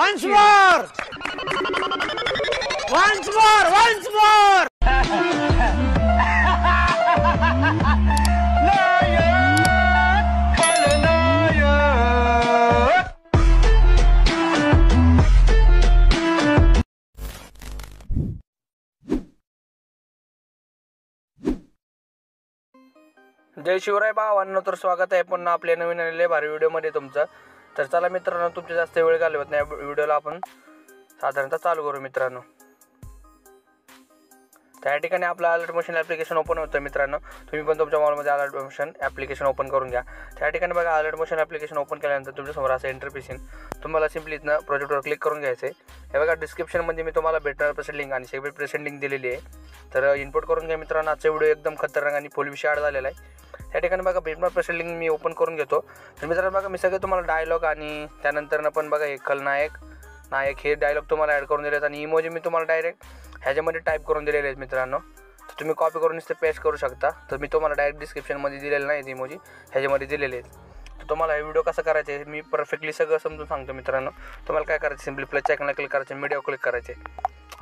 Once more! Once more! Once more! जय शिवराय भावांनो, तर स्वागत आहे पुन्हा आपल्या नवीन आलेल्या भारी व्हिडिओमध्ये तुमचं. तर चला मित्रांनो, तुमचे जास्त वेळ घालवत नाही, व्हिडिओला आपण साधारणतः चालू करू मित्रांनो. त्या ठिकाणी आपलं अलर्ट मोशन ॲप्लिकेशन ओपन होतं मित्रांनो. तुम्ही पण तुमच्या मोबाईलमध्ये अलर्ट मोशन ॲप्लिकेशन ओपन करून घ्या. त्या ठिकाणी बघा, अलर्ट मोशन ॲप्लिकेशन ओपन केल्यानंतर तुमच्यासमोर असं इंटरफेस येईल. तुम्हाला सिम्पली इथनं प्रोजेक्टवर क्लिक करून घ्यायचं आहे. हे बघा, डिस्क्रिप्शनमध्ये मी तुम्हाला भेटणार प्रेसेंट लिंक आणि सेपरेट प्रेसेंट लिंक दिलेली आहे. तर इनपुट करून घ्या मित्रांनो. आजचा व्हिडिओ एकदम खतरनाक आणि फुल विषय ॲड झालेला आहे. त्या ठिकाणी बघा, भेटणार प्रेसेंट लिंक मी ओपन करून घेतो. तर मित्रांनो बघा, मी सगळे तुम्हाला डायलॉग आणि त्यानंतरनं पण बघा, हे खलनायक नायक हे डायलॉग तुम्हाला ॲड करून दिले आहेत आणि इमोजी मी तुम्हाला डायरेक्ट ह्याच्यामध्ये टाईप करून दिलेले आहेत मित्रांनो. तर तुम्ही कॉपी करून इथे पेस्ट करू शकता. तर मी तुम्हाला डायरेक्ट डिस्क्रिप्शनमध्ये दिलेलं नाही इमोजी, ह्याच्यामध्ये दिलेले आहेत. तर तुम्हाला हे व्हिडिओ कसा करायचा आहे मी परफेक्टली सगळं समजून सांगतो मित्रांनो. तुम्हाला काय करायचं, सिम्पली प्लसच्या आयकॉनला क्लिक करायचं, मीडिया क्लिक करायचे.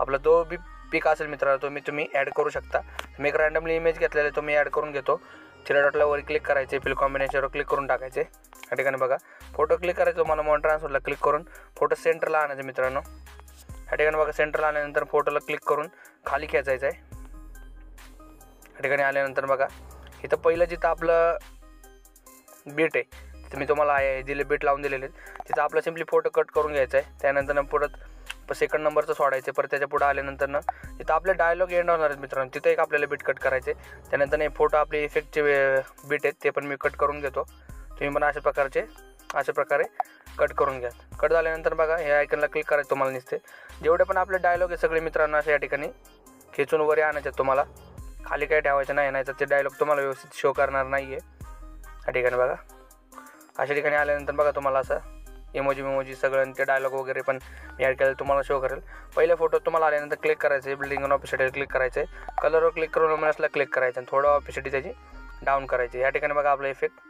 आपला जो बी पिक असेल मित्रांनो तो तुम्ही ॲड करू शकता. मी एक रँडमली इमेज घेतलेला आहे, तो मी ॲड करून घेतो. 3 डॉटला वर क्लिक करायचे, फिल कॉम्बिनेशनवर क्लिक करून टाकायचे. या ठिकाणी बघा, फोटो क्लिक करायचं, तुम्हाला मॉन ट्रान्सफरला क्लिक करून फोटो सेंटरला आणायचं मित्रांनो. या ठिकाणी बघा, सेंटरला आल्यानंतर फोटोला क्लिक करून खाली खेचायचं आहे. या ठिकाणी आल्यानंतर बघा, इथं पहिलं जिथं आपलं बीट आहे तिथं मी तुम्हाला दिले बीट लावून दिलेले आहेत. तिथं आपलं सिम्पली फोटो कट करून घ्यायचा आहे. त्यानंतर परत सेकंड नंबरचं सोडायचं. परत त्याच्या पुढं आल्यानंतर तिथं आपले डायलॉग एंड होणार आहेत मित्रांनो. तिथं एक आपल्याला बीट कट करायचे. त्यानंतर हे फोटो आपले इफेक्टचे बीट आहेत ते पण मी कट करून घेतो. तुम्ही पण अशा प्रकारे कट करून घ्या. कट झाल्यानंतर बघा, हे आयकनला क्लिक करायचं, तुम्हाला दिसते जेवढे पण आपले डायलॉग आहे सगळे मित्रांनो असे या ठिकाणी खेचून वर आणायचे. तुम्हाला खाली काय ठेवायचं नाही तर ते डायलॉग तुम्हाला व्यवस्थित शो करणार नाही आहे. या ठिकाणी बघा, अशा ठिकाणी आल्यानंतर बघा, तुम्हाला असं इमोजी सगळं ते डायलॉग वगैरे पण मी ॲड केलं तुम्हाला शो करेल. पहिले फोटो तुम्हाला आल्यानंतर क्लिक करायचं आहे, बिल्डिंग ऑफिसिटीवर क्लिक करायचं आहे, कलरवर क्लिक करून लुमिनसला क्लिक करायचं आणि थोडं ऑफिसिटी त्याची डाऊन करायची. या ठिकाणी बघा, आपला इफेक्ट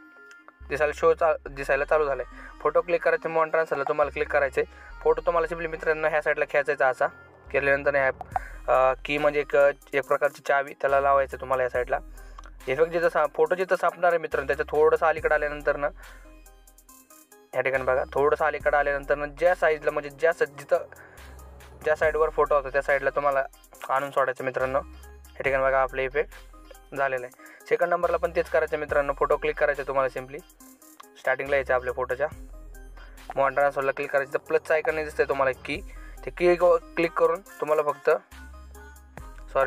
दिसायला चालू झालं आहे. फोटो क्लिक करायचे, मॉन ट्रान्सफरला तुम्हाला क्लिक करायचे. फोटो तुम्हाला सिम्पली मित्रांनो ह्या साईडला खेचायचा. असा केल्यानंतर ह्या की म्हणजे एक प्रकारची चावी त्याला लावायचं तुम्हाला या साईडला. इफेक्ट फोटो जिथं सापणार आहे मित्रांनो त्याच्या थोडंसं अलीकडे आल्यानंतर या ठिकाणी बघा, थोडंसं अलीकडे आल्यानंतर ज्या साईजला म्हणजे ज्या साईडवर फोटो होता त्या साईडला तुम्हाला आणून सोडायचं मित्रांनो. या ठिकाणी बघा, आपलं इफेक्ट झालेलं आहे. सेकंड नंबरला पण तेच करायचं मित्रांनो. फोटो क्लिक करायचं, तुम्हाला सिम्पली स्टार्टिंगला यायचं आपल्या फोटोच्या. मॉन ट्रान्सफरला क्लिक करायचं, तर प्लसचं आयकॉन दिसतंय तुम्हाला की, ते क्लिक करून तुम्हाला फक्त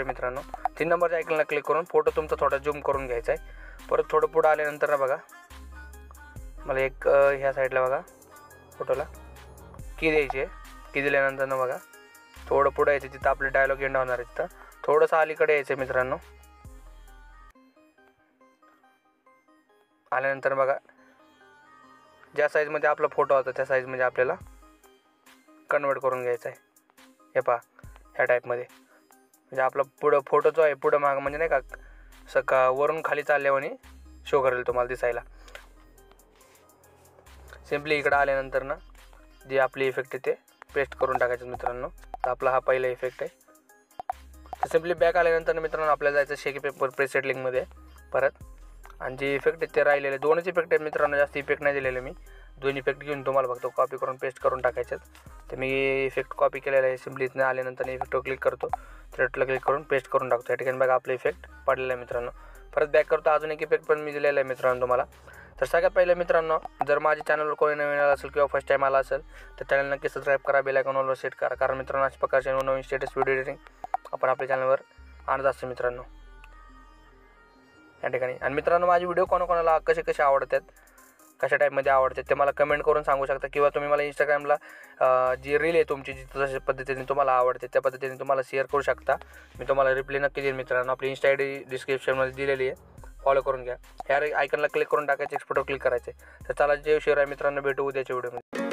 मित्रांनो 3 नंबरच्या आयकॉनला क्लिक करून फोटो तुमचा थोडा झूम करून घ्यायचा आहे. परत थोडं पुढं आल्यानंतर बघा, मला एक ह्या साईडला बघा फोटोला की द्यायची आहे. की दिल्यानंतर बघा, थोडं पुढं यायचं, तिथं आपले डायलॉग एंड होणार आहे. तिथं थोडंसं अलीकडे यायचं मित्रांनो. आल्यानंतर बघा, ज्या साईजमध्ये आपला फोटो होता त्या साईजमध्ये आपल्याला कन्वर्ट करून घ्यायचं आहे. हे पहा, ह्या टाईपमध्ये म्हणजे आपला पुढं फोटो जो आहे पुढं माग म्हणजे नाही का वरून खाली चालल्यावानी शो करेल तुम्हाला दिसायला. सिम्पली इकडं आल्यानंतर जे आपली इफेक्ट आहे ते पेस्ट करून टाकायचं मित्रांनो. तर आपला हा पहिला इफेक्ट आहे. तर सिम्पली बॅक आल्यानंतर मित्रांनो आपल्याला जायचं शेकी पेपर प्रेसेट लिंकमध्ये परत. आणि जे इफेक्ट आहेत ते राहिलेले 2च इफेक्ट आहेत मित्रांनो, जास्त इफेक्ट नाही दिलेले मी. 2 इफेक्ट घेऊन तुम्हाला फक्त कॉपी करून पेस्ट करून टाकायचे. तर मी इफेक्ट कॉपी केलेला आहे. सिम्पली इथनं आल्यानंतर इफेक्टवर क्लिक करतो, थ्रेडला क्लिक करून पेस्ट करून टाकतो. या ठिकाणी बघा, आपला इफेक्ट पडलेला आहे मित्रांनो. परत बॅक करतो, अजून एक इफेक्ट पण मी दिलेला आहे मित्रांनो तुम्हाला. तर सगळ्यात पहिलं मित्रांनो, जर माझ्या चॅनलवर कोणी नवीन आला असेल किंवा फर्स्ट टाईम आला असेल तर चॅनल नक्की सबस्क्राईब करा, बेल आयकॉनवर सेट करा. कारण मित्रांनो अशा प्रकारचे नवीन स्टेटस व्हिडिओ एडिटिंग आपण आपल्या चॅनलवर आणत असतो मित्रांनो. या ठिकाणी आणि मित्रांनो, माझे व्हिडिओ कोणाकोणाला कसे आवडतात, कशा टाईपमध्ये आवडतात ते मला कमेंट करून सांगू शकता. किंवा तुम्ही मला इंस्टाग्रामला जी रील आहे तुमची जी जशा पद्धतीने तुम्हाला आवडते त्या पद्धतीने तुम्हाला शेअर करू शकता. मी तुम्हाला रिप्लाय नक्की देईन मित्रांनो. आपली इंस्टा ID डिस्क्रिप्शनमध्ये दिलेली आहे, फॉलो करून घ्या. ह्या आयकॉनला क्लिक करून टाकायचे, एक्सपोर्टवर क्लिक करायचे. तर चला, जय शिवराय मित्रांनो, भेटू उद्याच्या व्हिडिओमध्ये.